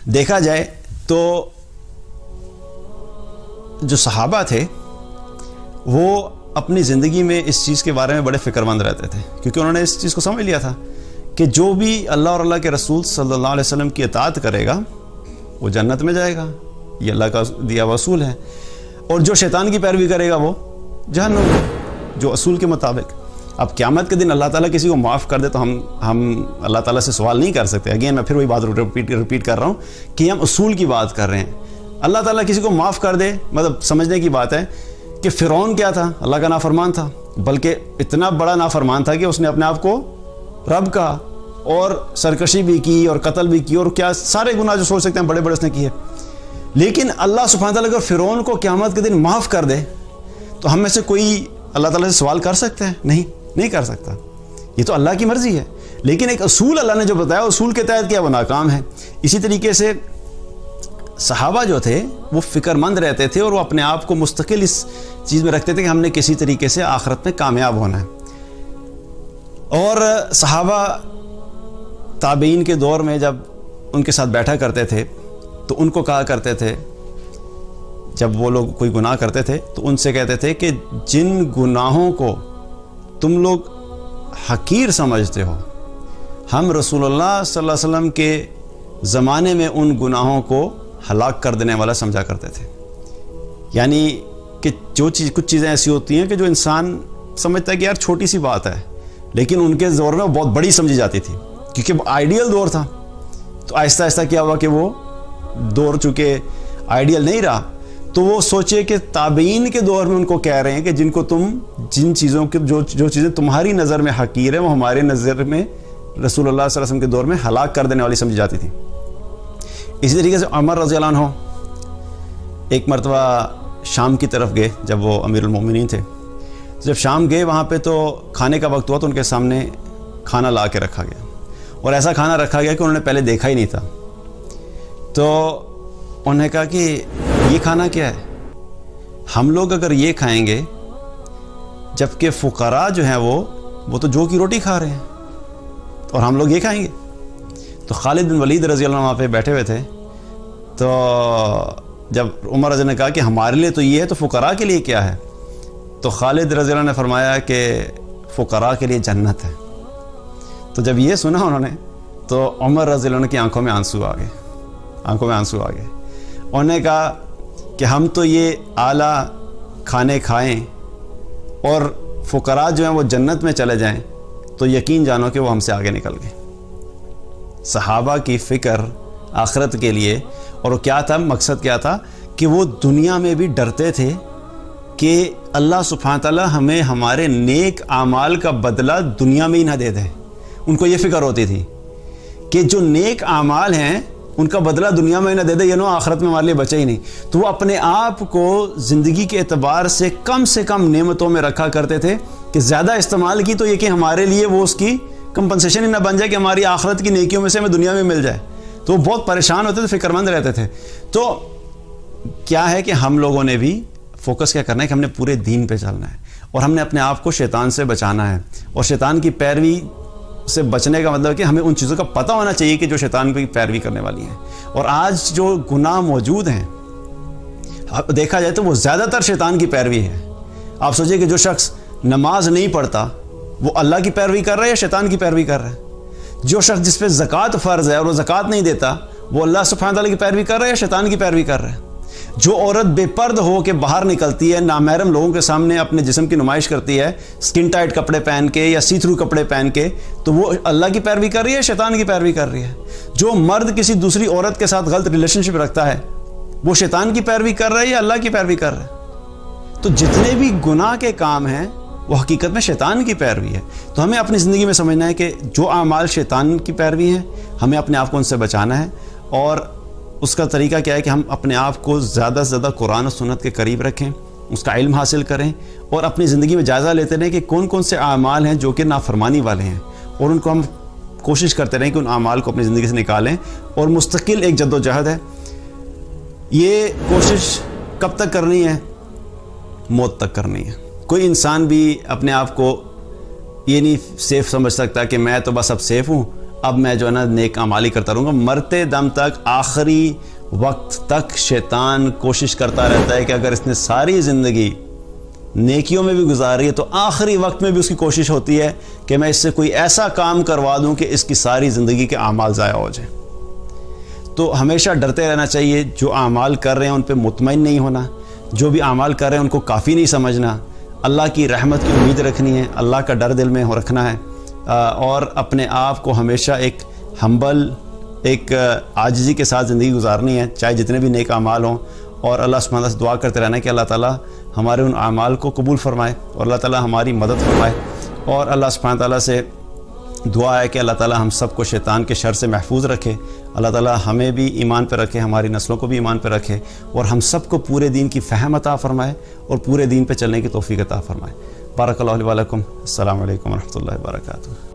دیکھا جائے تو جو صحابہ تھے وہ اپنی زندگی میں اس چیز کے بارے میں بڑے فکر مند رہتے تھے، کیونکہ انہوں نے اس چیز کو سمجھ لیا تھا کہ جو بھی اللہ اور اللہ کے رسول صلی اللہ علیہ وسلم کی اطاعت کرے گا وہ جنت میں جائے گا، یہ اللہ کا دیا ہوا اصول ہے، اور جو شیطان کی پیروی کرے گا وہ جہنم میں، جو اصول کے مطابق۔ اب قیامت کے دن اللہ تعالیٰ کسی کو معاف کر دے تو ہم اللہ تعالیٰ سے سوال نہیں کر سکتے۔ اگین میں پھر وہی بات ریپیٹ کر رہا ہوں کہ ہم اصول کی بات کر رہے ہیں۔ اللہ تعالیٰ کسی کو معاف کر دے مطلب سمجھنے کی بات ہے کہ فرعون کیا تھا؟ اللہ کا نافرمان تھا، بلکہ اتنا بڑا نافرمان تھا کہ اس نے اپنے آپ کو رب کہا، اور سرکشی بھی کی اور قتل بھی کی اور کیا سارے گناہ جو سوچ سکتے ہیں بڑے بڑے اس نے کیے۔ لیکن اللہ سبحانہ تعالیٰ اگر فرعون کو قیامت کے دن معاف کر دے تو ہم میں سے کوئی اللہ تعالیٰ سے سوال کر سکتے ہیں؟ نہیں کر سکتا، یہ تو اللہ کی مرضی ہے۔ لیکن ایک اصول اللہ نے جو بتایا اصول کے تحت کیا وہ ناکام ہے۔ اسی طریقے سے صحابہ جو تھے وہ فکر مند رہتے تھے اور وہ اپنے آپ کو مستقل اس چیز میں رکھتے تھے کہ ہم نے کسی طریقے سے آخرت میں کامیاب ہونا ہے۔ اور صحابہ تابعین کے دور میں جب ان کے ساتھ بیٹھا کرتے تھے تو ان کو کہا کرتے تھے، جب وہ لوگ کوئی گناہ کرتے تھے تو ان سے کہتے تھے کہ جن گناہوں کو تم لوگ حقیر سمجھتے ہو ہم رسول اللہ صلی اللہ علیہ وسلم کے زمانے میں ان گناہوں کو ہلاک کر دینے والا سمجھا کرتے تھے۔ یعنی کہ کچھ چیزیں ایسی ہوتی ہیں کہ جو انسان سمجھتا ہے کہ یار چھوٹی سی بات ہے، لیکن ان کے دور میں وہ بہت بڑی سمجھی جاتی تھی، کیونکہ آئیڈیل دور تھا۔ تو آہستہ آہستہ کیا ہوا کہ وہ دور چونکہ آئیڈیل نہیں رہا تو وہ سوچے کہ تابعین کے دور میں ان کو کہہ رہے ہیں کہ جن چیزوں کے جو چیزیں تمہاری نظر میں حقیر ہیں وہ ہمارے نظر میں رسول اللہ صلی اللہ علیہ وسلم کے دور میں ہلاک کر دینے والی سمجھی جاتی تھی۔ اسی طریقے سے عمر رضی اللہ عنہ ایک مرتبہ شام کی طرف گئے جب وہ امیر المومنین تھے۔ جب شام گئے وہاں پہ تو کھانے کا وقت ہوا تو ان کے سامنے کھانا لا کے رکھا گیا، اور ایسا کھانا رکھا گیا کہ انہوں نے پہلے دیکھا ہی نہیں تھا۔ تو انہوں نے کہا کہ یہ کھانا کیا ہے؟ ہم لوگ اگر یہ کھائیں گے جبکہ فقراء جو ہیں وہ تو جو کی روٹی کھا رہے ہیں، اور ہم لوگ یہ کھائیں گے؟ تو خالد بن ولید رضی اللہ عنہ وہاں پہ بیٹھے ہوئے تھے۔ تو جب عمر رضی اللہ عنہ نے کہا کہ ہمارے لیے تو یہ ہے تو فقراء کے لیے کیا ہے؟ تو خالد رضی اللہ عنہ نے فرمایا کہ فقراء کے لیے جنت ہے۔ تو جب یہ سنا انہوں نے تو عمر رضی اللہ عنہ کی آنکھوں میں آنسو آ گئے۔ انہوں نے کہا کہ ہم تو یہ اعلیٰ کھانے کھائیں اور فقراء جو ہیں وہ جنت میں چلے جائیں تو یقین جانو کہ وہ ہم سے آگے نکل گئے۔ صحابہ کی فکر آخرت کے لیے، اور وہ کیا تھا، مقصد کیا تھا کہ وہ دنیا میں بھی ڈرتے تھے کہ اللہ سبحانہ تعالیٰ ہمیں ہمارے نیک اعمال کا بدلہ دنیا میں ہی نہ دے دے۔ ان کو یہ فکر ہوتی تھی کہ جو نیک اعمال ہیں ان کا بدلہ دنیا میں ہی نہ دے دے، آخرت میں ہمارے لیے بچے ہی نہیں۔ تو وہ اپنے آپ کو زندگی کے اعتبار سے کم نعمتوں میں رکھا کرتے تھے کہ زیادہ استعمال کی تو یہ کہ ہمارے لیے وہ اس کی کمپنسیشن ہی نہ بن جائے کہ ہماری آخرت کی نیکیوں میں سے ہمیں دنیا میں مل جائے۔ تو وہ بہت پریشان ہوتے تھے، فکر مند رہتے تھے۔ تو کیا ہے کہ ہم لوگوں نے بھی فوکس کیا کرنا ہے کہ ہم نے پورے دین پہ چلنا ہے، اور ہم نے اپنے آپ کو شیطان سے بچانا ہے، اور شیطان کی پیروی سے بچنے کا مطلب ہے کہ ہمیں ان چیزوں کا پتہ ہونا چاہیے کہ جو شیطان کی پیروی کرنے والی ہیں۔ اور آج جو گناہ موجود ہیں دیکھا جائے تو وہ زیادہ تر شیطان کی پیروی ہے۔ آپ سوچیں کہ جو شخص نماز نہیں پڑھتا وہ اللہ کی پیروی کر رہا ہے یا شیطان کی پیروی کر رہا ہے؟ جو شخص جس پہ زکوٰۃ فرض ہے اور وہ زکوٰۃ نہیں دیتا وہ اللہ سبحانہ تعالیٰ کی پیروی کر رہا ہے یا شیطان کی پیروی کر رہا ہے؟ جو عورت بے پرد ہو کے باہر نکلتی ہے، نامحرم لوگوں کے سامنے اپنے جسم کی نمائش کرتی ہے سکن ٹائٹ کپڑے پہن کے یا سی تھرو کپڑے پہن کے، تو وہ اللہ کی پیروی کر رہی ہے، شیطان کی پیروی کر رہی ہے؟ جو مرد کسی دوسری عورت کے ساتھ غلط ریلیشن شپ رکھتا ہے وہ شیطان کی پیروی کر رہا ہے یا اللہ کی پیروی کر رہا ہے؟ تو جتنے بھی گناہ کے کام ہیں وہ حقیقت میں شیطان کی پیروی ہے۔ تو ہمیں اپنی زندگی میں سمجھنا ہے کہ جو اعمال شیطان کی پیروی ہیں ہمیں اپنے آپ کو ان سے بچانا ہے، اور اس کا طریقہ کیا ہے کہ ہم اپنے آپ کو زیادہ سے زیادہ قرآن و سنت کے قریب رکھیں، اس کا علم حاصل کریں، اور اپنی زندگی میں جائزہ لیتے رہیں کہ کون کون سے اعمال ہیں جو کہ نافرمانی والے ہیں، اور ان کو ہم کوشش کرتے رہیں کہ ان اعمال کو اپنی زندگی سے نکالیں، اور مستقل ایک جد و جہد ہے۔ یہ کوشش کب تک کرنی ہے؟ موت تک کرنی ہے۔ کوئی انسان بھی اپنے آپ کو یہ نہیں سیف سمجھ سکتا کہ میں تو بس اب سیف ہوں، اب میں جو ہے نا نیک اعمال ہی کرتا رہوں گا. مرتے دم تک آخری وقت تک شیطان کوشش کرتا رہتا ہے کہ اگر اس نے ساری زندگی نیکیوں میں بھی گزاری ہے تو آخری وقت میں بھی اس کی کوشش ہوتی ہے کہ میں اس سے کوئی ایسا کام کروا دوں کہ اس کی ساری زندگی کے اعمال ضائع ہو جائیں. تو ہمیشہ ڈرتے رہنا چاہیے. جو اعمال کر رہے ہیں ان پہ مطمئن نہیں ہونا, جو بھی اعمال کر رہے ہیں ان کو کافی نہیں سمجھنا, اللہ کی رحمت کی امید رکھنی ہے, اللہ کا ڈر دل میں رکھنا ہے, اور اپنے آپ کو ہمیشہ ایک ہمبل, ایک عاجزی کے ساتھ زندگی گزارنی ہے, چاہے جتنے بھی نیک اعمال ہوں. اور اللہ سبحانہ وتعالیٰ سے دعا کرتے رہنا ہے کہ اللہ تعالیٰ ہمارے ان اعمال کو قبول فرمائے اور اللہ تعالیٰ ہماری مدد فرمائے. اور اللہ سبحانہ وتعالیٰ سے دعا ہے کہ اللہ تعالیٰ ہم سب کو شیطان کے شر سے محفوظ رکھے, اللہ تعالیٰ ہمیں بھی ایمان پہ رکھے, ہماری نسلوں کو بھی ایمان پہ رکھے, اور ہم سب کو پورے دین کی فہم عطا فرمائے اور پورے دین پہ چلنے کی توفیق عطا فرمائے. بارک اللہ علیہ ولکم. السلام علیکم ورحمۃ اللہ وبرکاتہ.